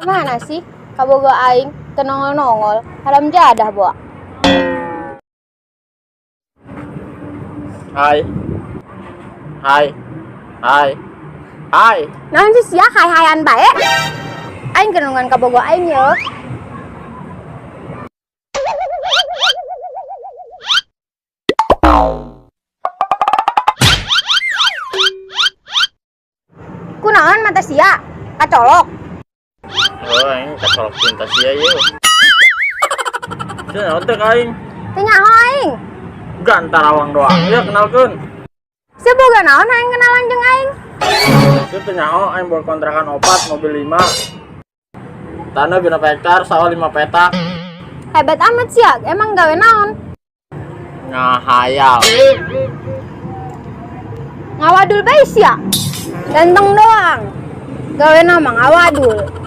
Mana sih? Kabogo aing tenongol-nongol. Haram jadah, Bo. Hai. Hai. Hai. Hai. Naon sih sia hai-haian bae? Aing kenongan kabogo aing yo. Kunaon mata sia? Kacolok. Oh, aing kacolok cinta sia yeuh. Cenah teh aing. Teu nyaho aing. Gantar awang doang ya kenalkeun. Sia boga naon aing kenalan jeung aing? Itu teh nyaho aing bawa kontrakan 4 mobil 5. Tanah 6 hektar, sawah 5 petak. Hebat amat sia, emang gawe naon? Ngahayal. Ngawadul bae sia. Ganteng doang. Gawe nama ngawadul.